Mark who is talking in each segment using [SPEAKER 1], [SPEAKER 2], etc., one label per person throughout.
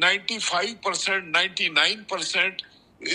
[SPEAKER 1] 95%, 99%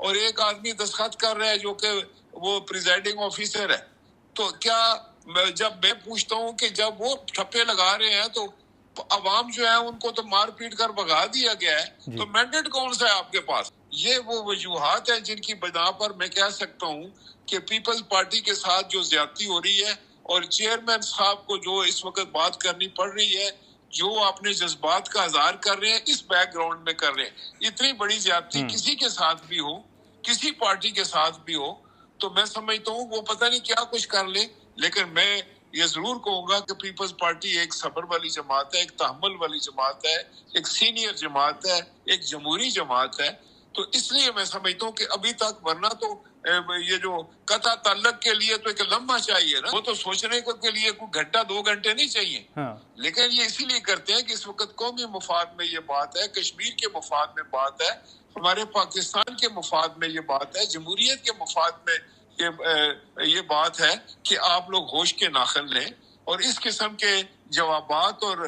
[SPEAKER 1] اور ایک آدمی دستخط کر رہا ہے جو کہ وہ پریزائڈنگ آفیسر ہے. تو کیا جب میں پوچھتا ہوں کہ جب وہ ٹھپے لگا رہے ہیں تو عوام جو ہے ان کو تو مار پیٹ کر بھگا دیا گیا ہے, تو مینڈیٹ کون سا ہے آپ کے پاس؟ یہ وہ وجوہات ہیں جن کی بنا پر میں کہہ سکتا ہوں کہ پیپلز پارٹی کے ساتھ جو زیادتی ہو رہی ہے اور چیئرمین صاحب کو جو اس وقت بات کرنی پڑ رہی ہے, جو اپنے جذبات کا اظہار کر رہے ہیں, اس بیک گراؤنڈ میں کر رہے ہیں. اتنی بڑی زیادتی کسی کے ساتھ بھی ہو, کسی پارٹی کے ساتھ بھی ہو, تو میں سمجھتا ہوں وہ پتہ نہیں کیا کچھ کر لے, لیکن میں یہ ضرور کہوں گا کہ پیپلز پارٹی ایک صبر والی جماعت ہے, ایک تحمل والی جماعت ہے, ایک سینئر جماعت ہے, ایک جمہوری جماعت ہے. تو اس لیے میں سمجھتا ہوں کہ ابھی تک, ورنہ تو یہ جو قطع تعلق کے لیے تو ایک لمحہ چاہیے نا, وہ تو سوچنے کے لیے کوئی گھنٹہ 2 گھنٹے نہیں چاہیے. لیکن یہ اسی لیے کرتے ہیں کہ اس وقت قومی مفاد میں یہ بات ہے, کشمیر کے مفاد میں بات ہے, ہمارے پاکستان کے مفاد میں یہ بات ہے, جمہوریت کے مفاد میں یہ بات ہے کہ آپ لوگ ہوش کے ناخن لیں اور اس قسم کے جوابات اور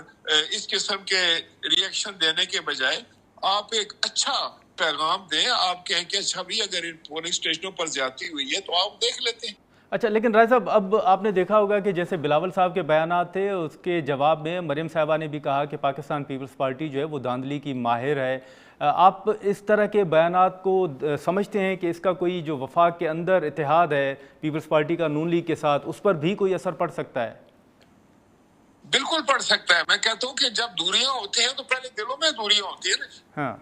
[SPEAKER 1] اس قسم کے ریئیکشن دینے کے بجائے آپ ایک اچھا پیغام دیں. آپ کہیں کہ اچھا بھی اگر ان پولنگ اسٹیشنوں پر زیادتی ہوئی ہے تو آپ دیکھ لیتے ہیں.
[SPEAKER 2] اچھا, لیکن رائے صاحب اب آپ نے دیکھا ہوگا کہ جیسے بلاول صاحب کے بیانات تھے, اس کے جواب میں مریم صاحبہ نے بھی کہا کہ پاکستان پیپلز پارٹی جو ہے وہ دھاندلی کی ماہر ہے. آپ اس طرح کے بیانات کو سمجھتے ہیں کہ اس کا کوئی جو وفاق کے اندر اتحاد ہے پیپلز پارٹی کا نون لیگ کے ساتھ, اس پر بھی کوئی اثر پڑ سکتا ہے؟
[SPEAKER 1] بالکل پڑ سکتا ہے. میں کہتا ہوں کہ جب دوریاں ہوتی ہیں تو پہلے دلوں میں دوریاں ہوتی ہیں نا.
[SPEAKER 2] ہاں,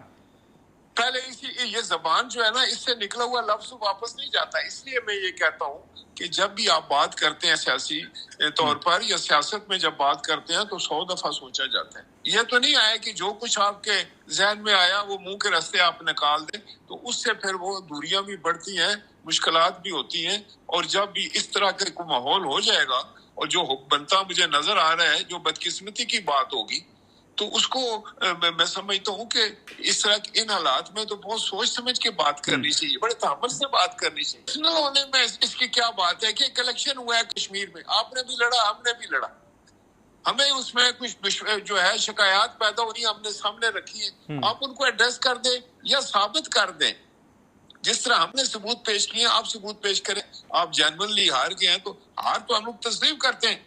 [SPEAKER 1] پہلے یہ زبان جو ہے نا, اس سے نکلا ہوا لفظ واپس نہیں جاتا. اس لیے میں یہ کہتا ہوں کہ جب بھی آپ بات کرتے ہیں سیاسی طور پر یا سیاست میں جب بات کرتے ہیں تو 100 دفعہ سوچا جاتا ہے. یہ تو نہیں آیا کہ جو کچھ آپ کے ذہن میں آیا وہ منہ کے راستے آپ نکال دیں, تو اس سے پھر وہ دوریاں بھی بڑھتی ہیں, مشکلات بھی ہوتی ہیں. اور جب بھی اس طرح کا کوئی ماحول ہو جائے گا اور جو بنتا مجھے نظر آ رہا ہے جو بدقسمتی کی بات ہوگی, تو اس کو میں سمجھتا ہوں کہ اس طرح ان حالات میں تو بہت سوچ سمجھ کے بات کرنی چاہیے, بڑے تحمل سے بات کرنی چاہیے. پرسنل ہونے میں اس کی کیا بات ہے کہ ایک الیکشن ہوا ہے کشمیر میں, آپ نے بھی لڑا, ہم نے بھی لڑا, ہمیں اس میں کچھ جو ہے شکایات پیدا ہو رہی ہیں, ہم نے سامنے رکھی ہیں. آپ ان کو ایڈریس کر دیں یا ثابت کر دیں. جس طرح ہم نے ثبوت پیش کیے ہیں آپ ثبوت پیش کریں. آپ جینوئنلی ہار گئے ہیں تو ہار تو ہم لوگ تسلیم کرتے ہیں,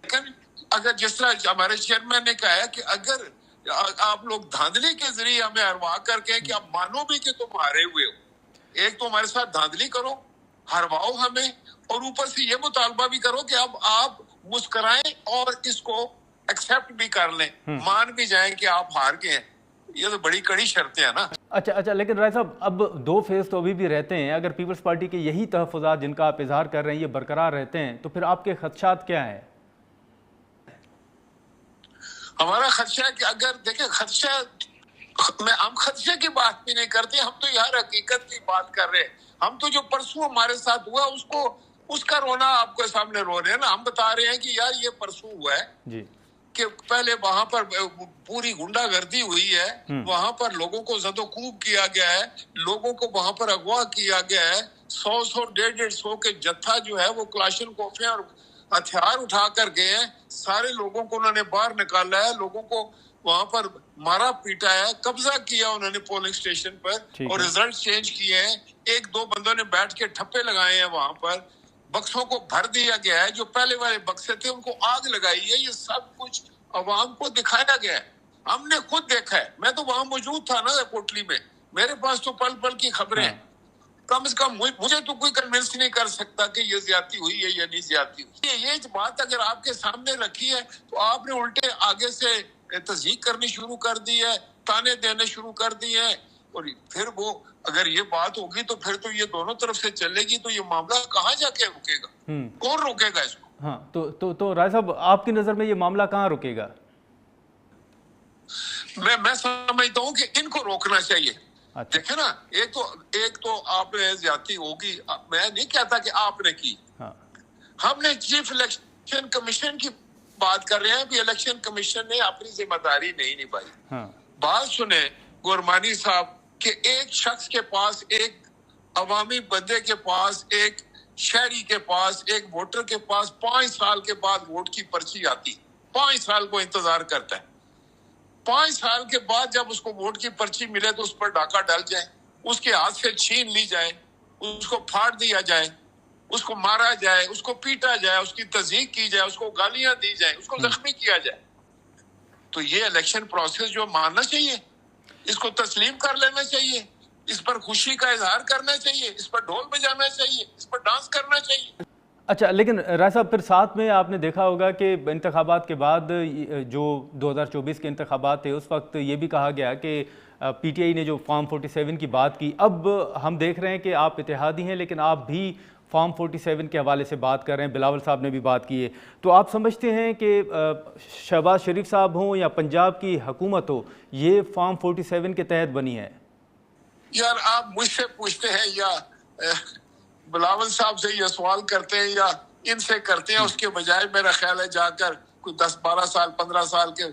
[SPEAKER 1] لیکن اگر جس طرح ہمارے چیئرمین نے کہا ہے کہ اگر آپ لوگ دھاندلی کے ذریعے ہمیں ہروا کر کے کہ آپ مانو بھی کہ تم ہارے ہوئے ہو, ایک تو ہمارے ساتھ دھاندلی کرو, ہرواؤ ہمیں, اور اوپر سے یہ مطالبہ بھی کرو کہ اب آپ مسکرائیں اور اس کو ایکسپٹ بھی کر لیں, مان بھی جائیں کہ آپ ہار گئے ہیں. یہ تو بڑی کڑی شرطیں ہیں نا.
[SPEAKER 2] اچھا, لیکن رائے صاحب اب 2 فیز تو ابھی بھی رہتے ہیں. اگر پیپلز پارٹی کے یہی تحفظات جن کا آپ اظہار کر رہے ہیں یہ برقرار رہتے ہیں تو پھر آپ کے خدشات کیا ہیں؟
[SPEAKER 1] ہمارا خدشہ ہے کہ اگر دیکھیں ہم خدشے کی بات بھی نہیں کرتے, ہم تو یار حقیقت کی بات کر رہے ہیں. ہم تو جو پرسوں ہمارے ساتھ ہوا اس کا رونا آپ کے سامنے رو رہے ہیں نا. ہم بتا رہے ہیں کہ یار یہ پرسوں ہوا ہے
[SPEAKER 2] جی, کہ
[SPEAKER 1] پہلے وہاں پر پوری گنڈا گردی ہوئی ہے, وہاں پر لوگوں کو زد و کوب کیا گیا ہے, لوگوں کو وہاں پر اغوا کیا گیا ہے. 100 150 کے جتھا جو ہے وہ کلاشن کوفیں اور ہتھیار اٹھا کر گئے ہیں. سارے لوگوں کو انہوں نے باہر نکالا ہے, لوگوں کو وہاں پر مارا پیٹا ہے, قبضہ کیا انہوں نے پولنگ اسٹیشن پر, اور ریزلٹ چینج کیے ہیں. 1-2 بندوں نے بیٹھ کے ٹھپے لگائے ہیں وہاں پر, بکسوں کو بھر دیا گیا ہے. جو پہلے والے بکسے تھے ان کو آگ لگائی ہے. یہ سب کچھ عوام کو دکھایا گیا ہے, ہم نے خود دیکھا ہے. میں تو وہاں موجود تھا نا کوٹلی میں, میرے پاس تو پل پل کی خبریں ہیں. کم از کم مجھے تو کوئی کنونس نہیں کر سکتا کہ یہ زیادتی ہوئی ہے یا نہیں زیادتی ہوئی. یہ بات اگر آپ کے سامنے رکھی ہے تو آپ نے الٹے آگے سے تصدیق کرنی شروع کر دی ہے, تانے دینے شروع کر دیے ہیں. اور پھر وہ اگر یہ بات ہوگی تو پھر تو یہ دونوں طرف سے چلے گی, تو یہ معاملہ کہاں جا کے رکے گا؟ کون روکے گا اس کو؟
[SPEAKER 2] ہاں, تو رائے صاحب آپ کی نظر میں یہ معاملہ کہاں رکے گا؟
[SPEAKER 1] میں سمجھتا ہوں کہ ان کو روکنا چاہیے. دیکھیں نا, ایک تو آپ نے زیادتی ہوگی, میں نہیں کہتا کہ آپ نے کی, ہم نے چیف الیکشن کمیشن کی بات کر رہے ہیں. بھی الیکشن کمیشن نے اپنی ذمہ داری نہیں نبھائی. بات سنیں گورمانی صاحب کہ ایک شخص کے پاس, ایک عوامی بندے کے پاس, ایک شہری کے پاس, ایک ووٹر کے پاس 5 سال کے بعد ووٹ کی پرچی آتی, 5 سال کو انتظار کرتا ہے. 5 سال کے بعد جب اس کو ووٹ کی پرچی ملے تو اس پر ڈاکہ ڈل جائے. اس کے ہاتھ سے چھین لی جائے، اس کو پھاڑ دیا جائے، اس کو مارا جائے، اس کو پیٹا جائے، اس کی تضحیق کی جائے، اس کو گالیاں دی جائیں، اس کو زخمی کیا جائے، تو یہ الیکشن پروسیس جو ماننا چاہیے، اس کو تسلیم کر لینا چاہیے، اس پر خوشی کا اظہار کرنا چاہیے، اس پر ڈھول بجانا چاہیے، اس پر ڈانس کرنا چاہیے۔
[SPEAKER 2] اچھا، لیکن رائے صاحب پھر ساتھ میں آپ نے دیکھا ہوگا کہ انتخابات کے بعد جو 2024 کے انتخابات تھے اس وقت یہ بھی کہا گیا کہ پی ٹی آئی نے جو فارم 47 کی بات کی، اب ہم دیکھ رہے ہیں کہ آپ اتحادی ہیں لیکن آپ بھی فارم 47 کے حوالے سے بات کر رہے ہیں، بلاول صاحب نے بھی بات کی ہے، تو آپ سمجھتے ہیں کہ شہباز شریف صاحب ہوں یا پنجاب کی حکومت ہو، یہ فارم 47 کے تحت بنی ہے؟
[SPEAKER 1] یار آپ مجھ سے پوچھتے ہیں یا بلاول صاحب سے یہ سوال کرتے ہیں یا ان سے کرتے ہیں، اس کے بجائے میرا خیال ہے جا کر کوئی 10-12 سال 15 سال کے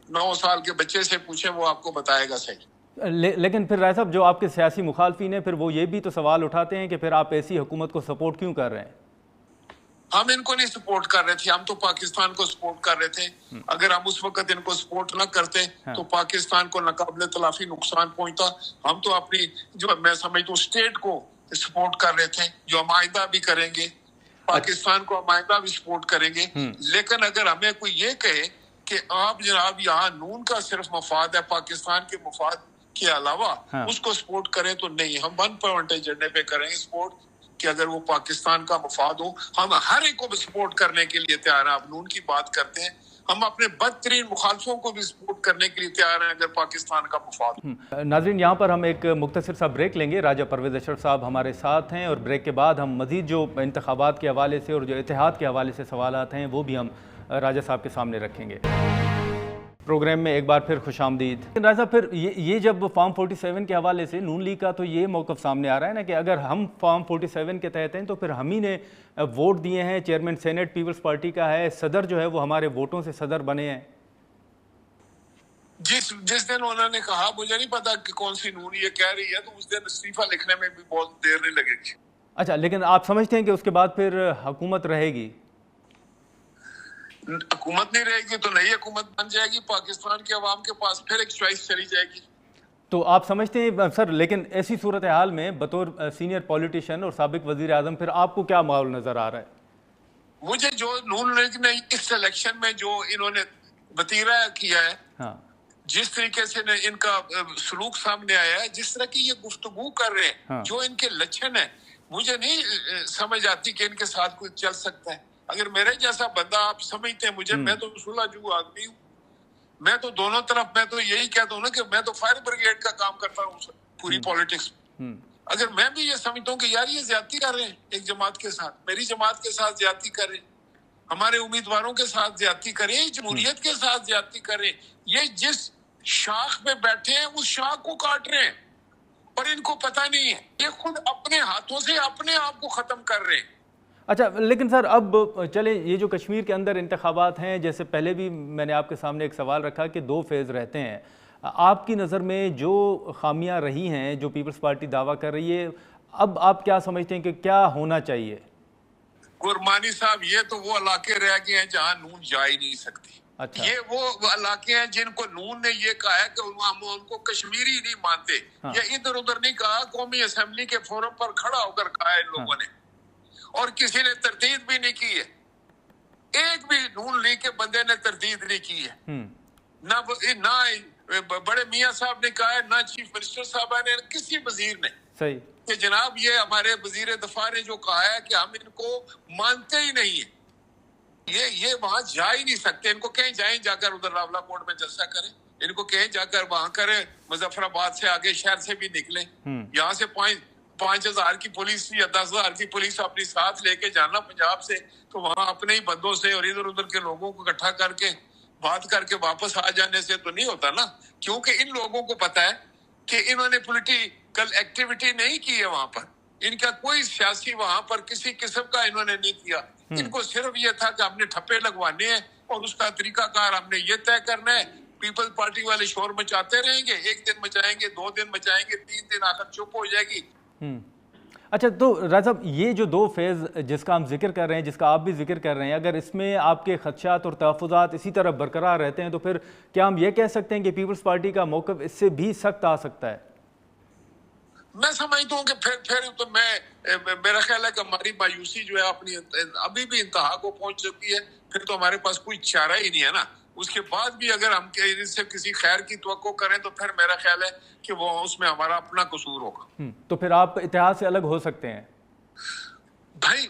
[SPEAKER 1] 9 سال کے بچے سے پوچھیں، وہ آپ کو بتائے گا صحیح۔
[SPEAKER 2] لیکن پھر رائے صاحب جو آپ کے سیاسی مخالفین ہیں پھر وہ یہ بھی تو سوال اٹھاتے ہیں کہ پھر آپ ایسی حکومت کو سپورٹ کیوں کر رہے ہیں؟
[SPEAKER 1] ہم ان کو نہیں سپورٹ کر رہے تھے، ہم تو پاکستان کو سپورٹ کر رہے تھے۔ اگر ہم اس وقت ان کو سپورٹ نہ کرتے تو پاکستان کو ناقابل تلافی نقصان پہنچتا۔ ہم تو اپنی جو میں سمجھتا ہوں اسٹیٹ کو سپورٹ کر رہے تھے، جو ہم آئندہ بھی کریں گے، پاکستان کو ہم آئندہ بھی سپورٹ کریں گے۔ لیکن اگر ہمیں کوئی یہ کہے کہ آپ جناب یہاں نون کا صرف مفاد ہے، پاکستان کے مفاد کے علاوہ اس کو سپورٹ کریں، تو نہیں، ہم 1 ایجنڈے پہ کریں گے سپورٹ کہ اگر وہ پاکستان کا مفاد ہو، ہم ہر ایک کو سپورٹ کرنے کے لیے تیار ہیں۔ آپ نون کی بات کرتے ہیں، ہم اپنے بدترین مخالفوں کو بھی سپورٹ کرنے کے لیے تیار ہیں اگر پاکستان کا مفاد ہو۔
[SPEAKER 2] ناظرین، یہاں پر ہم ایک مختصر سا بریک لیں گے، راجہ پرویز اشرف صاحب ہمارے ساتھ ہیں، اور بریک کے بعد ہم مزید جو انتخابات کے حوالے سے اور جو اتحاد کے حوالے سے سوالات ہیں وہ بھی ہم راجہ صاحب کے سامنے رکھیں گے۔ پروگرام میں ایک بار پھر خوش آمدید۔ راجہ صاحب، پھر یہ جب فارم 47 کے حوالے سے نون لیگ کا تو یہ موقف سامنے آ رہا ہے نا کہ اگر ہم فارم 47 کے تحت ہیں تو پھر ہم ہی نے ووٹ دیے ہیں، چیئرمین سینٹ پیپلز پارٹی کا ہے، صدر جو ہے وہ ہمارے ووٹوں سے صدر بنے ہیں۔
[SPEAKER 1] جس دن انہوں نے کہا، مجھے نہیں پتا کہ کون سی نون یہ کہہ رہی ہے، تو اس دن استعفیٰ لکھنے میں بھی بہت دیر نہیں لگے گی۔
[SPEAKER 2] اچھا، لیکن آپ سمجھتے ہیں کہ اس کے بعد پھر حکومت رہے گی؟
[SPEAKER 1] حکومت نہیں رہے گی تو نئی حکومت بن جائے گی، پاکستان کے عوام کے پاس پھر ایک چوائس چلی جائے گی۔
[SPEAKER 2] تو آپ سمجھتے ہیں سر، لیکن ایسی صورتحال میں بطور سینئر پولیٹیشین اور سابق وزیر اعظم پھر آپ کو کیا ماحول نظر آ رہا ہے؟
[SPEAKER 1] مجھے جو نون لیگ نے اس الیکشن میں جو انہوں نے وتیرہ کیا ہے، جس طریقے سے ان کا سلوک سامنے آیا ہے، جس طرح کی یہ گفتگو کر رہے ہیں، جو ان کے لچھن ہیں، مجھے نہیں سمجھ آتی کہ ان کے ساتھ کوئی چل سکتا ہے۔ اگر میرے جیسا بندہ آپ سمجھتے ہیں مجھے، میں تو صلح جو آدمی ہوں، میں تو دونوں طرف، میں تو یہی کہتا ہوں نا کہ میں تو فائر بریگیڈ کا کام کرتا ہوں پوری پالیٹکس میں۔ اگر میں بھی یہ سمجھتا ہوں کہ یار یہ زیادتی کر رہے ہیں ایک جماعت کے ساتھ، میری جماعت کے ساتھ زیادتی کر رہے ہیں، ہمارے امیدواروں کے ساتھ زیادتی کر رہے ہیں، جمہوریت کے ساتھ زیادتی کر رہے ہیں، یہ جس شاخ پہ بیٹھے ہیں اس شاخ کو کاٹ رہے ہیں، اور ان کو پتہ نہیں ہے، یہ خود اپنے ہاتھوں سے اپنے آپ کو ختم کر رہے ہیں۔
[SPEAKER 2] اچھا، لیکن سر اب چلیں، یہ جو کشمیر کے اندر انتخابات ہیں، جیسے پہلے بھی میں نے آپ کے سامنے ایک سوال رکھا کہ 2 فیز رہتے ہیں، آپ کی نظر میں جو خامیاں رہی ہیں جو پیپلز پارٹی دعویٰ کر رہی ہے، اب آپ کیا سمجھتے ہیں کہ کیا ہونا چاہیے؟
[SPEAKER 1] گرمانی صاحب، یہ تو وہ علاقے رہ گئے ہیں جہاں نون جا ہی نہیں سکتی۔
[SPEAKER 2] اچھا،
[SPEAKER 1] یہ وہ علاقے ہیں جن کو نون نے یہ کہا ہے کہ ہم ان کو کشمیری نہیں مانتے، یا ادھر ادھر نہیں کہا، قومی اسمبلی کے فورم پر کھڑا ہو کر کہا ہے ان لوگوں نے، اور کسی نے تردید بھی نہیں کی ہے، ایک بھی نون لیگ کے بندے نے تردید نہیں کی ہے، نہ بڑے میاں صاحب نے کہا ہے، نہ چیف منسٹر صاحب نے، کسی وزیر نے،
[SPEAKER 2] صحیح،
[SPEAKER 1] کہ جناب یہ ہمارے وزیر دفاع نے جو کہا ہے کہ ہم ان کو مانتے ہی نہیں ہیں، یہ وہاں جا ہی نہیں سکتے، ان کو کہیں جائیں، جا کر ادھر راولہ کوٹ میں جلسہ کریں، ان کو کہیں جا کر وہاں کریں، مظفر آباد سے آگے شہر سے بھی نکلیں، یہاں سے 5,000 کی پولیس یا 10,000 کی پولیس اپنی ساتھ لے کے جانا پنجاب سے، تو وہاں اپنے ہی بندوں سے اور ادھر ادھر کے لوگوں کو اکٹھا کر کے بات کر کے واپس آ جانے سے تو نہیں ہوتا نا، کیونکہ ان لوگوں کو پتا ہے کہ انہوں نے پولیٹیکل ایکٹیویٹی نہیں کی ہے، وہاں پر ان کا کوئی سیاسی وہاں پر کسی قسم کا انہوں نے نہیں کیا، ان کو صرف یہ تھا کہ ہم نے ٹھپے لگوانے ہیں اور اس کا طریقہ کار ہم نے یہ طے کرنا ہے۔ پیپل پارٹی والے شور مچاتے رہیں گے، 1 دن مچائیں گے، 2 دن مچائیں گے، 3 دن آخر چپ ہو جائے گی۔
[SPEAKER 2] اچھا، تو راجہ صاحب یہ جو 2 فیز جس کا ہم ذکر کر رہے ہیں، جس کا آپ بھی ذکر کر رہے ہیں، اگر اس میں آپ کے خدشات اور تحفظات اسی طرح برقرار رہتے ہیں تو پھر کیا ہم یہ کہہ سکتے ہیں کہ پیپلز پارٹی کا موقف اس سے بھی سخت آ سکتا ہے؟
[SPEAKER 1] میں سمجھتا ہوں کہ پھر تو میرا خیال ہے کہ ہماری مایوسی جو ہے اپنی ابھی بھی انتہا کو پہنچ چکی ہے. پھر تو ہمارے پاس کوئی چارہ ہی نہیں ہے نا. اس کے بعد بھی اگر ہم اس سے کسی خیر کی توقع کریں تو پھر میرا خیال ہے کہ وہ اس میں ہمارا اپنا قصور ہوگا.
[SPEAKER 2] تو پھر آپ اتحاد سے الگ ہو سکتے ہیں؟
[SPEAKER 1] بھائی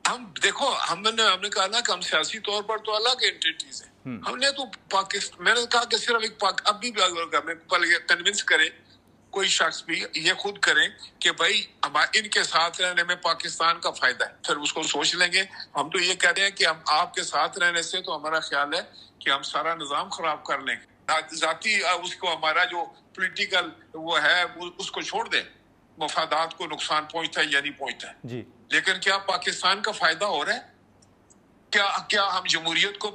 [SPEAKER 1] ہم دیکھو، ہم نے کہا نا کہ ہم سیاسی طور پر تو الگ انٹیٹیز ہیں. ہم نے تو پاکستان، میں نے کہا کہ صرف ایک ابھی بھی اگر کنونس کرے کوئی شخص بھی یہ خود کریں کہ بھائی ان کے ساتھ رہنے میں پاکستان کا فائدہ ہے، پھر اس کو سوچ لیں گے. ہم تو یہ کہہ رہے ہیں کہ ہم آپ کے ساتھ رہنے سے تو ہمارا خیال ہے کہ ہم سارا نظام خراب کر لیں گے. ذاتی اس کو ہمارا جو پولیٹیکل وہ ہے اس کو چھوڑ دیں، مفادات کو نقصان پہنچتا ہے یا نہیں پہنچتا ہے
[SPEAKER 2] جی.
[SPEAKER 1] لیکن کیا پاکستان کا فائدہ ہو رہا ہے؟ کیا ہم جمہوریت کو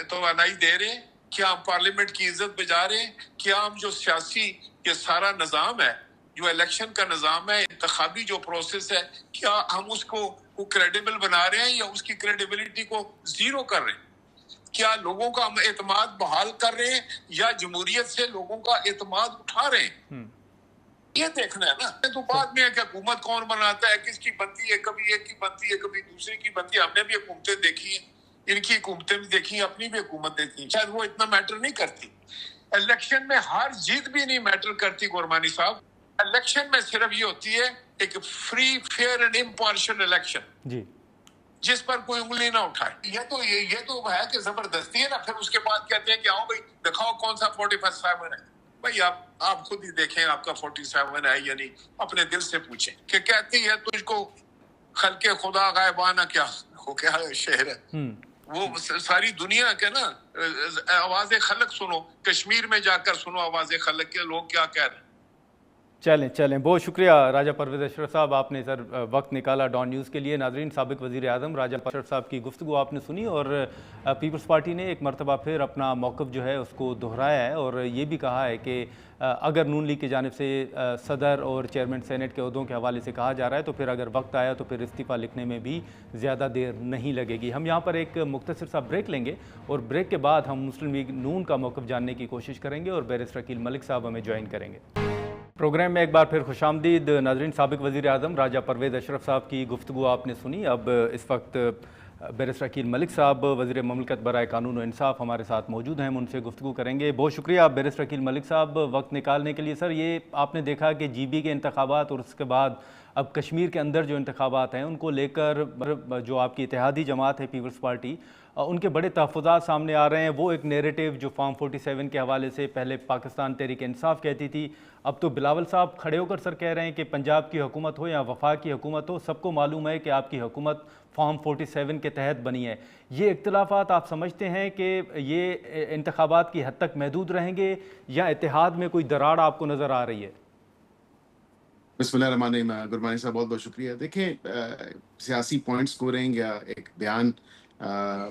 [SPEAKER 1] توانائی دے رہے ہیں؟ کیا ہم پارلیمنٹ کی عزت بجا رہے ہیں؟ کیا ہم جو سیاسی یہ سارا نظام ہے، جو الیکشن کا نظام ہے، انتخابی جو پروسیس ہے، کیا ہم اس کو کریڈیبل بنا رہے ہیں یا اس کی کریڈیبلٹی کو زیرو کر رہے ہیں؟ کیا لوگوں کا ہم اعتماد بحال کر رہے ہیں یا جمہوریت سے لوگوں کا اعتماد اٹھا رہے ہیں؟ یہ دیکھنا ہے نا. تو بعد میں ہے کہ حکومت کون بناتا ہے، کس کی بنتی ہے، کبھی ایک کی بنتی ہے کبھی دوسری کی بنتی ہے. ہم نے بھی حکومتیں دیکھی ہیں، ان کی حکومتیں بھی دیکھی ہیں، اپنی بھی حکومت دیکھی ہیں. شاید وہ اتنا میٹر نہیں کرتی. الیکشن میں ہار جیت بھی نہیں میٹر کرتی گورمانی صاحب. الیکشن میں صرف یہ ہوتی ہے ایک free fair and impartial election
[SPEAKER 2] جی.
[SPEAKER 1] جس پر کوئی انگلی نہ اٹھائے. یہ تو ہے کہ زبردستی ہے نا. پھر اس کے بعد کہتے ہیں کہ آؤ بھائی دکھاؤ کون سا 47 ہے. بھائی آپ خود ہی دیکھیں آپ کا 47 ہے یا نہیں. اپنے دل سے پوچھیں کہ کہتی ہے تجھ کو خلق خدا غائبانہ کیا وہ کیا شعر ہے وہ ساری دنیا کے نا آواز خلق سنو، کشمیر میں جا کر سنو آواز خلق کے لوگ کیا کہہ رہے ہیں.
[SPEAKER 2] چلیں بہت شکریہ راجہ پرویز اشرف صاحب، آپ نے سر وقت نکالا ڈان نیوز کے لیے. ناظرین، سابق وزیر اعظم راجہ اشرف صاحب کی گفتگو آپ نے سنی اور پیپلز پارٹی نے ایک مرتبہ پھر اپنا موقف جو ہے اس کو دہرایا ہے اور یہ بھی کہا ہے کہ اگر نون لیگ کی جانب سے صدر اور چیئرمین سینٹ کے عہدوں کے حوالے سے کہا جا رہا ہے تو پھر اگر وقت آیا تو پھر استعفیٰ لکھنے میں بھی زیادہ دیر نہیں لگے گی. ہم یہاں پر ایک مختصر سا بریک لیں گے اور بریک کے بعد ہم مسلم لیگ نون کا موقف جاننے کی کوشش کریں گے اور بیرسٹر عقیل ملک صاحب ہمیں جوائن کریں گے. پروگرام میں ایک بار پھر خوش آمدید. ناظرین، سابق وزیر اعظم راجہ پرویز اشرف صاحب کی گفتگو آپ نے سنی. اب اس وقت بیرسٹر عقیل ملک صاحب وزیر مملکت برائے قانون و انصاف ہمارے ساتھ موجود ہیں، ہم ان سے گفتگو کریں گے. بہت شکریہ بیرسٹر عقیل ملک صاحب وقت نکالنے کے لیے. سر، یہ آپ نے دیکھا کہ جی بی کے انتخابات اور اس کے بعد اب کشمیر کے اندر جو انتخابات ہیں ان کو لے کر جو آپ کی اتحادی جماعت ہے پیپلز پارٹی، ان کے بڑے تحفظات سامنے آ رہے ہیں. وہ ایک نیریٹو جو فارم 47 کے حوالے سے پہلے پاکستان تحریک انصاف کہتی تھی، اب تو بلاول صاحب کھڑے ہو کر سر کہہ رہے ہیں کہ پنجاب کی حکومت ہو یا وفاق کی حکومت ہو، سب کو معلوم ہے کہ آپ کی حکومت فارم 47 کے تحت بنی ہے. یہ اختلافات آپ سمجھتے ہیں کہ یہ انتخابات کی حد تک محدود رہیں گے یا اتحاد میں کوئی دراڑ آپ کو نظر آ رہی ہے؟
[SPEAKER 3] بسم اللہ الرحمن الرحیم. گرمانی صاحب بہت بہت شکریہ. دیکھیں، سیاسی پوائنٹ سکورنگ یا ایک بیان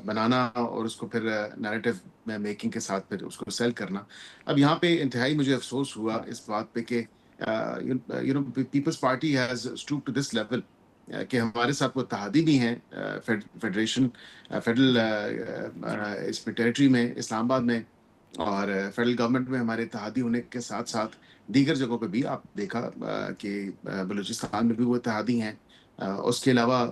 [SPEAKER 3] بنانا اور اس کو پھر نیریٹو میں میکنگ کے ساتھ پھر اس کو سیل کرنا، اب یہاں پہ انتہائی مجھے افسوس ہوا اس بات پہ کہ Peoples Party has stoop to this level کہ ہمارے ساتھ وہ اتحادی بھی ہیں فیڈریشن فیڈرل اس میں ٹیریٹری میں اسلام آباد میں اور فیڈرل گورنمنٹ میں ہمارے اتحادی ہونے کے ساتھ ساتھ دیگر جگہوں پہ بھی آپ دیکھا کہ بلوچستان میں بھی وہ اتحادی ہیں. اس کے علاوہ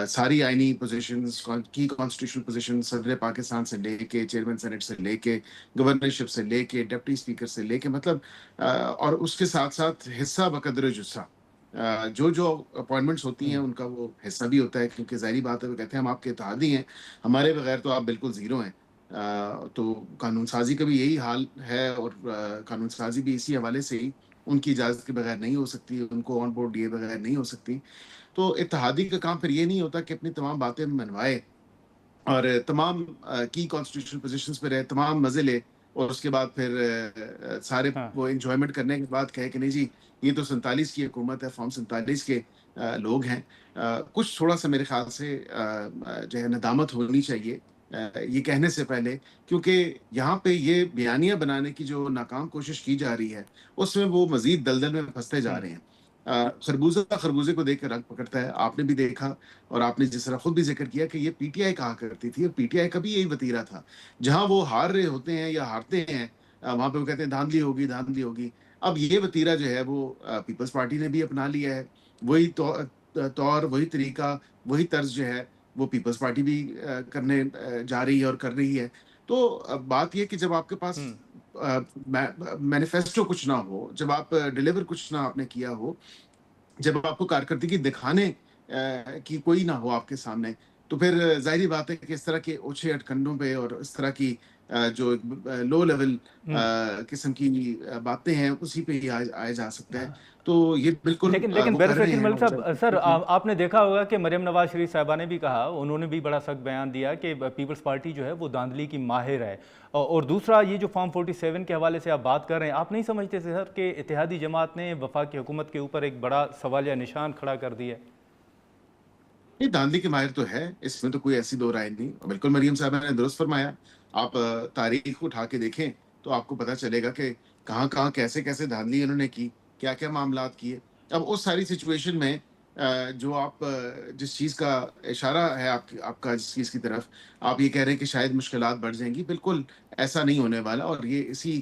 [SPEAKER 3] ساری آئینی پوزیشنز کی کانسٹیٹیوشنل پوزیشن صدر پاکستان سے لے کے چیئرمین سینٹ سے لے کے گورنرشپ سے لے کے ڈپٹی اسپیکر سے لے کے مطلب اور اس کے ساتھ ساتھ حصہ بقدر جثہ جو اپوائنٹمنٹس ہوتی ہیں ان کا وہ حصہ بھی ہوتا ہے، کیونکہ ظاہری بات ہے وہ کہتے ہیں ہم آپ کے اتحادی ہیں، ہمارے بغیر تو آپ بالکل زیرو ہیں. تو قانون سازی کا بھی یہی حال ہے اور قانون سازی بھی اسی حوالے سے ہی ان کی اجازت کے بغیر نہیں ہو سکتی، ان کو آن بورڈ لیے بغیر نہیں ہو سکتی. تو اتحادی کا کام پھر یہ نہیں ہوتا کہ اپنی تمام باتیں منوائے اور تمام کی کانسٹیٹیوشنل پوزیشنز پہ رہے، تمام مزے لے اور اس کے بعد پھر سارے وہ انجوائمنٹ کرنے کے بعد کہے کہ نہیں جی یہ تو 47 کی حکومت ہے، فارم 47 کے لوگ ہیں. کچھ تھوڑا سا میرے خیال سے جو ہے ندامت ہونی چاہیے یہ کہنے سے پہلے، کیونکہ یہاں پہ یہ بیانیہ بنانے کی جو ناکام کوشش کی جا رہی ہے اس میں وہ مزید دلدل میں پھنستے جا رہے ہیں. خربوزہ خربوزے کو دیکھ کر رنگ پکڑتا ہے. آپ نے بھی دیکھا اور آپ نے جس طرح خود بھی ذکر کیا کہ یہ پی ٹی آئی کہا کرتی تھی اور پی ٹی آئی کا بھی یہی وتیرہ تھا، جہاں وہ ہار رہے ہوتے ہیں یا ہارتے ہیں وہاں پہ وہ کہتے ہیں دھاندلی ہوگی دھاندلی ہوگی. اب یہ وتیرہ جو ہے وہ پیپلز پارٹی نے بھی اپنا لیا ہے، وہی طور وہی طریقہ وہی طرز جو ہے وہ پیپلز پارٹی بھی کرنے جا رہی ہے اور کر رہی ہے. تو بات یہ کہ جب آپ کے پاس مینیفیسٹو کچھ نہ ہو، جب آپ ڈیلیور کچھ نہ آپ نے کیا ہو، جب آپ کو کارکردگی دکھانے کی کوئی نہ ہو آپ کے سامنے، تو پھر ظاہری بات ہے کہ اس طرح کے اوچھے اٹکنڈوں پہ اور اس طرح کی جو لو لیول قسم کی باتیں ہیں اسی پہ ہی آیا جا سکتا ہے. تو یہ بالکل
[SPEAKER 2] لیکن
[SPEAKER 3] وہ کر
[SPEAKER 2] بیرسٹر
[SPEAKER 3] رہے
[SPEAKER 2] عقیل
[SPEAKER 3] ہیں.
[SPEAKER 2] ملک صاحب، سر آپ نے دیکھا ہوگا کہ مریم نواز شریف صاحبہ نے بھی کہا، انہوں نے بھی بڑا سخت بیان دیا کہ پیپلز پارٹی جو ہے وہ دھاندلی کی ماہر ہے. اور دوسرا یہ جو فارم 47 کے حوالے سے آپ بات کر رہے ہیں، آپ نہیں سمجھتے سر کہ اتحادی جماعت نے وفاقی حکومت کے اوپر ایک بڑا سوالیہ نشان کھڑا کر دیا ہے؟
[SPEAKER 3] نہیں، دھاندلی کے ماہر تو ہے، اس میں تو کوئی ایسی دو رائے نہیں. بالکل مریم صاحبہ نے درست فرمایا. آپ تاریخ اٹھا کے دیکھیں تو آپ کو پتہ چلے گا کہ کہاں کہاں کیسے کیسے دھاندلی انہوں نے کی، کیا کیا معاملات کیے. اب اس ساری سچویشن میں جو آپ جس چیز کا اشارہ ہے آپ کا جس چیز کی طرف آپ یہ کہہ رہے ہیں کہ شاید مشکلات بڑھ جائیں گی، بالکل ایسا نہیں ہونے والا. اور یہ اسی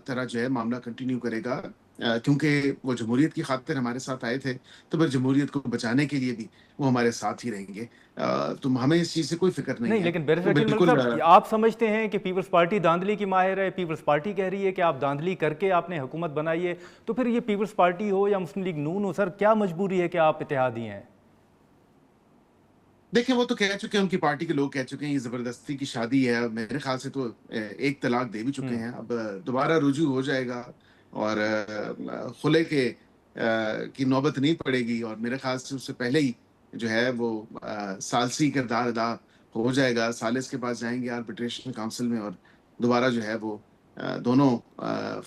[SPEAKER 3] طرح جو ہے معاملہ کنٹینیو کرے گا، کیونکہ وہ جمہوریت کی خاطر ہمارے ساتھ آئے تھے، تو پھر جمہوریت کو بچانے کے لیے بھی وہ ہمارے ساتھ ہی رہیں گے. تو ہمیں اس چیز سے کوئی فکر نہیں
[SPEAKER 2] نہیں،
[SPEAKER 3] ہے.
[SPEAKER 2] لیکن بیرسٹر
[SPEAKER 3] وہ
[SPEAKER 2] عقیل ملک
[SPEAKER 3] بالکل
[SPEAKER 2] صاحب، آپ سمجھتے ہیں کہ پیپلز پارٹی دھاندلی کی ماہر ہے؟ پیپلز پارٹی کہہ رہی ہے کہ آپ دھاندلی کر کے آپ نے حکومت بنائی ہے، تو پھر یہ پیپلز پارٹی ہو یا مسلم لیگ نون ہو، سر کیا مجبوری ہے کہ آپ اتحادی ہیں؟
[SPEAKER 3] دیکھیں، وہ تو کہہ چکے ہیں، ان کی پارٹی کے لوگ کہہ چکے ہیں یہ زبردستی کی شادی ہے. میرے خیال سے تو ایک طلاق دے بھی چکے ہیں، اب دوبارہ رجوع ہو جائے گا اور خلے کی نوبت نہیں پڑے گی. اور میرے خیال سے اس سے پہلے ہی جو ہے وہ ثالثی کردار ادا ہو جائے گا. ثالث کے پاس جائیں گے آربیٹریشن کونسل میں اور دوبارہ جو ہے وہ دونوں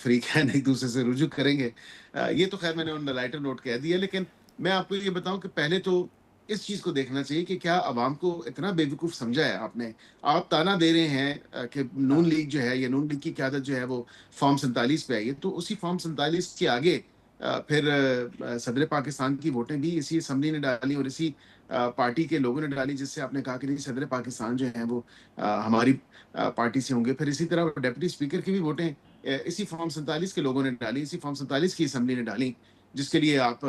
[SPEAKER 3] فریقین ایک دوسرے سے رجوع کریں گے. یہ تو خیر میں نے ان لائٹر نوٹ کہہ دیا. لیکن میں آپ کو یہ بتاؤں کہ پہلے تو اس چیز کو دیکھنا چاہیے کہ کیا عوام کو اتنا بے وقوف سمجھا ہے آپ نے. آپ تانا دے رہے ہیں کہ نون لیگ جو ہے یا نون لیگ کی قیادت جو ہے وہ فارم 47 پہ آئی ہے، تو اسی فارم 47 کے آگے پھر صدر پاکستان کی ووٹیں بھی اسی اسمبلی نے ڈالی اور اسی پارٹی کے لوگوں نے ڈالی، جس سے آپ نے کہا کہ نہیں صدر پاکستان جو ہیں وہ ہماری پارٹی سے ہوں گے. پھر اسی طرح ڈپٹی اسپیکر کی بھی ووٹیں اسی فارم 47 کے لوگوں نے ڈالی، اسی فارم 47 کی اسمبلی نے ڈالی، جس کے لیے آپ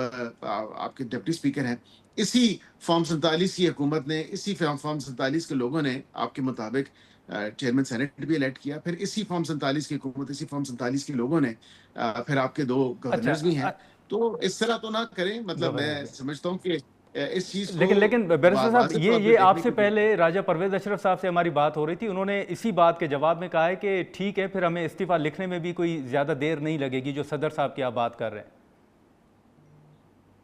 [SPEAKER 3] کے ڈپٹی اسپیکر ہیں. اسی فارم 47 کی حکومت نے، اسی فارم 47 کے لوگوں نے آپ کے مطابق چیئرمین سینٹ بھی الیکٹ کیا. پھر اسی فارم 47 کی حکومت، اسی فارم 47 کے لوگوں نے پھر آپ کے 2 گورنرز بھی ہیں. تو اس طرح تو نہ کریں. مطلب میں سمجھتا ہوں کہ اس چیز کو
[SPEAKER 2] لیکن بیرسٹر صاحب،
[SPEAKER 3] واضح طور پہ
[SPEAKER 2] یہ آپ
[SPEAKER 3] دیکھنے
[SPEAKER 2] سے
[SPEAKER 3] کی
[SPEAKER 2] پہلے راجہ پرویز اشرف صاحب سے ہماری بات ہو رہی تھی، انہوں نے اسی بات کے جواب میں کہا ہے کہ ٹھیک ہے، پھر ہمیں استعفیٰ لکھنے میں بھی کوئی زیادہ دیر نہیں لگے گی، جو صدر صاحب کی آپ بات کر رہے ہیں.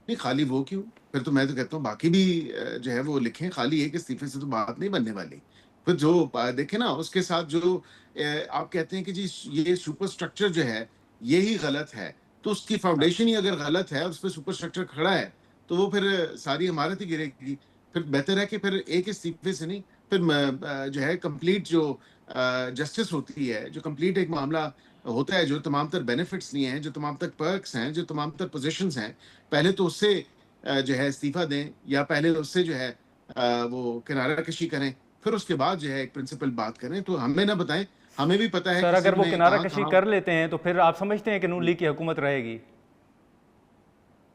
[SPEAKER 3] نہیں، خالی وہ کیوں؟ پھر تو میں تو کہتا ہوں باقی بھی جو ہے وہ لکھیں. خالی ایک استعفے سے تو بات نہیں بننے والی. پھر جو دیکھیں نا، اس کے ساتھ جو آپ کہتے ہیں کہ جی یہ سپر سٹرکچر جو ہے یہی غلط ہے، تو اس کی فاؤنڈیشن ہی اگر غلط ہے اور اس پہ سپر سٹرکچر کھڑا ہے تو وہ پھر ساری عمارت ہی گرے گی. پھر بہتر ہے کہ پھر ایک استعفے سے نہیں، پھر جو ہے کمپلیٹ جو جسٹس ہوتی ہے، جو کمپلیٹ ایک معاملہ ہوتا ہے، جو تمام تر بینیفٹس لیے ہیں، جو تمام تر پرکس ہیں، جو تمام تر پوزیشنز ہیں، پہلے تو اس سے جو ہے استعفیٰ دیں یا پہلے اس سے جو ہے وہ کنارہ کشی کریں، پھر اس کے بعد جو ہے ایک پرنسپل بات کریں. تو ہمیں نہ بتائیں، ہمیں بھی پتہ ہے
[SPEAKER 2] سر
[SPEAKER 3] کسی
[SPEAKER 2] اگر وہ
[SPEAKER 3] نے
[SPEAKER 2] کنارہ
[SPEAKER 3] کہاں
[SPEAKER 2] کشی
[SPEAKER 3] کہاں.
[SPEAKER 2] کر لیتے ہیں تو پھر آپ سمجھتے ہیں کہ نون لیگ کی حکومت رہے گی؟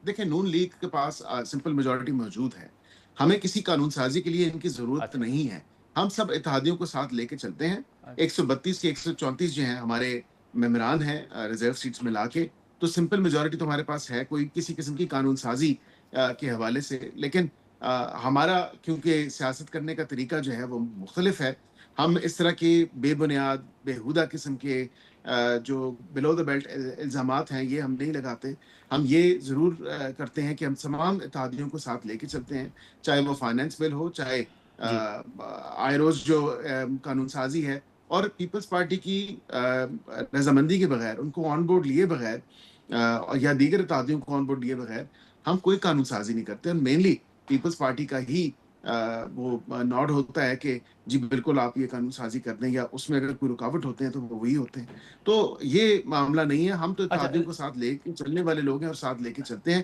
[SPEAKER 3] دیکھیں، نون لیگ کے پاس سمپل میجورٹی موجود ہے. ہمیں کسی قانون سازی کے لیے ان کی ضرورت
[SPEAKER 2] اچھا
[SPEAKER 3] نہیں ہے. ہم سب اتحادیوں کو ساتھ لے کے چلتے ہیں. 132 کے 134 جو ہیں ہمارے ممبران ہیں ریزرو سیٹس میں لا کے، تو سمپل میجورٹی تو ہمارے پاس ہے کوئی کسی قسم کی قانون سازی کے حوالے سے. لیکن ہمارا کیونکہ سیاست کرنے کا طریقہ جو ہے وہ مختلف ہے، ہم اس طرح کے بے بنیاد بےہودہ قسم کے جو بلو دا بیلٹ الزامات ہیں یہ ہم نہیں لگاتے. ہم یہ ضرور کرتے ہیں کہ ہم تمام اتحادیوں کو ساتھ لے کے چلتے ہیں، چاہے وہ فائنینس بل ہو، چاہے
[SPEAKER 2] جی.
[SPEAKER 3] آئی روز جو قانون سازی ہے. اور پیپلز پارٹی کی رضامندی کے بغیر، ان کو آن بورڈ لیے بغیر یا دیگر اتحادیوں کو آن بورڈ لیے بغیر ہم کوئی قانون سازی نہیں کرتے. مینلی پیپلز پارٹی کا ہی وہ نوڈ ہوتا ہے کہ جی بالکل آپ یہ قانون سازی کر دیں، یا اس میں اگر کوئی رکاوٹ ہوتے ہیں تو وہ وہی ہوتے ہیں. تو یہ معاملہ نہیں ہے. ہم تو
[SPEAKER 2] اچھا
[SPEAKER 3] اتحادیوں کو ساتھ لے کے چلنے والے لوگ ہیں اور ساتھ لے کے چلتے ہیں.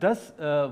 [SPEAKER 2] 10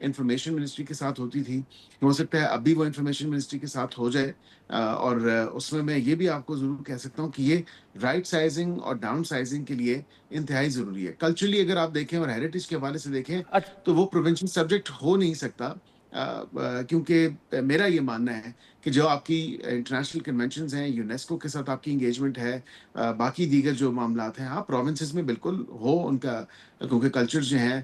[SPEAKER 3] انفارمیشن منسٹری کے ساتھ ہوتی تھی، ہو سکتا ہے اب بھی وہ انفارمیشن منسٹری کے ساتھ ہو جائے، اور اس میں یہ بھی آپ کو ضرور کہہ سکتا ہوں کہ یہ رائٹ سائزنگ اور ڈاؤن سائزنگ کے لیے انتہائی ضروری ہے. کلچرلی اگر آپ دیکھیں اور ہیریٹیج کے حوالے سے دیکھیں تو وہ پروونشل سبجیکٹ ہو نہیں سکتا، کیونکہ میرا یہ ماننا ہے کہ جو آپ کی انٹرنیشنل کنونشنز ہیں، یونیسکو کے ساتھ آپ کی انگیجمنٹ ہے، باقی دیگر جو معاملات ہیں، آپ پروونسز میں بالکل ہو ان کا، کیونکہ کلچر جو ہیں،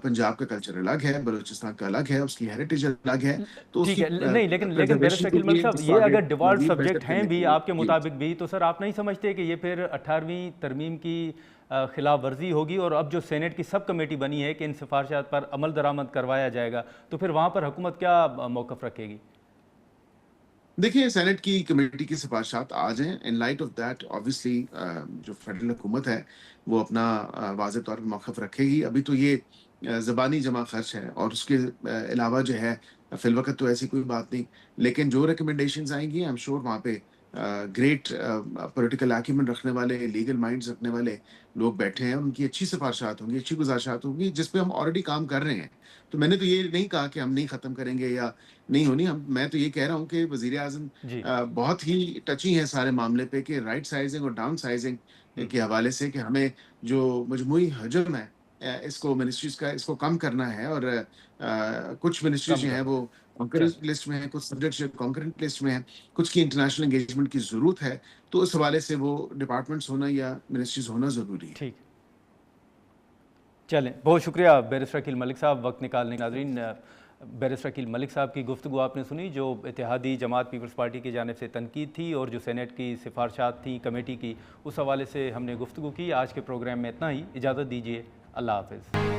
[SPEAKER 3] پنجاب کا کلچر الگ ہے، بلوچستان کا الگ ہے، اس کی ہیریٹیج الگ ہے، تو اس
[SPEAKER 2] ٹھیک
[SPEAKER 3] کی
[SPEAKER 2] ہے. نہیں لیکن بیرسٹر
[SPEAKER 3] پرزرویشن کے
[SPEAKER 2] شکیل ملک
[SPEAKER 3] لیے
[SPEAKER 2] صاحب،
[SPEAKER 3] اس کو
[SPEAKER 2] یہ
[SPEAKER 3] آگے
[SPEAKER 2] اگر ڈیفالٹ
[SPEAKER 3] مزید بہتر
[SPEAKER 2] سبجیکٹ ہیں
[SPEAKER 3] کرنے کے
[SPEAKER 2] بھی
[SPEAKER 3] لیے
[SPEAKER 2] آپ کے
[SPEAKER 3] جی
[SPEAKER 2] مطابق بھی، تو سر آپ نہیں سمجھتے کہ یہ پھر 18ویں ترمیم کی خلاف ورزی ہوگی، اور اب جو سینٹ کی سب کمیٹی بنی ہے کہ ان سفارشات پر عمل درآمد کروایا جائے گا، تو پھر وہاں پر حکومت کیا موقف رکھے گی؟
[SPEAKER 3] دیکھیے سینٹ کی کمیٹی کی سفارشات آ جائیں، in light of that obviously جو فیڈرل حکومت ہے وہ اپنا واضح طور پر موقف رکھے گی. ابھی تو یہ زبانی جمع خرچ ہے، اور اس کے علاوہ جو ہے فی الوقت تو ایسی کوئی بات نہیں، لیکن جو ریکمنڈیشنز آئیں گی، ایم شور وہاں پہ گریٹ پولیٹیکل ایکیومن رکھنے والے، لیگل مائنڈز رکھنے والے لوگ بیٹھے ہیں، ان کی اچھی سفارشات ہوں گی، اچھی گزارشات ہوں گی، جس پہ ہم آلریڈی کام کر رہے ہیں. تو میں نے تو یہ نہیں کہا کہ ہم نہیں ختم کریں گے یا نہیں ہونی. میں تو یہ کہہ رہا ہوں کہ وزیر اعظم
[SPEAKER 2] جی.
[SPEAKER 3] بہت ہی ٹچی ہے سارے معاملے پہ، کہ رائٹ سائزنگ اور ڈاؤن سائزنگ کے حوالے سے، کہ ہمیں جو مجموعی حجم ہے اس کو منسٹریز کا، اس کو کم کرنا ہے، اور کچھ منسٹریز
[SPEAKER 2] کم
[SPEAKER 3] جو ہیں
[SPEAKER 2] کرنا
[SPEAKER 3] وہ
[SPEAKER 2] ہے.
[SPEAKER 3] کانکرنٹ لسٹ میں ہیں، کچھ سبجیکٹس کانکرنٹ لسٹ میں ہیں، کچھ کی انٹرنیشنل انگیجمنٹ کی ضرورت ہے، تو اس حوالے سے وہ ڈپارٹمنٹس ہونا یا منسٹریز ہونا ضروری ہے.
[SPEAKER 2] ٹھیک. چلیں، بہت شکریہ بیرسٹر عقیل ملک صاحب وقت نکالنے. ناظرین، بیرسٹر عقیل ملک صاحب کی گفتگو آپ نے سنی، جو اتحادی جماعت پیپلز پارٹی کی جانب سے تنقید تھی، اور جو سینٹ کی سفارشات تھیں کمیٹی کی، اس حوالے سے ہم نے گفتگو کی. آج کے پروگرام میں اتنا ہی. اجازت دیجیے. اللہ حافظ.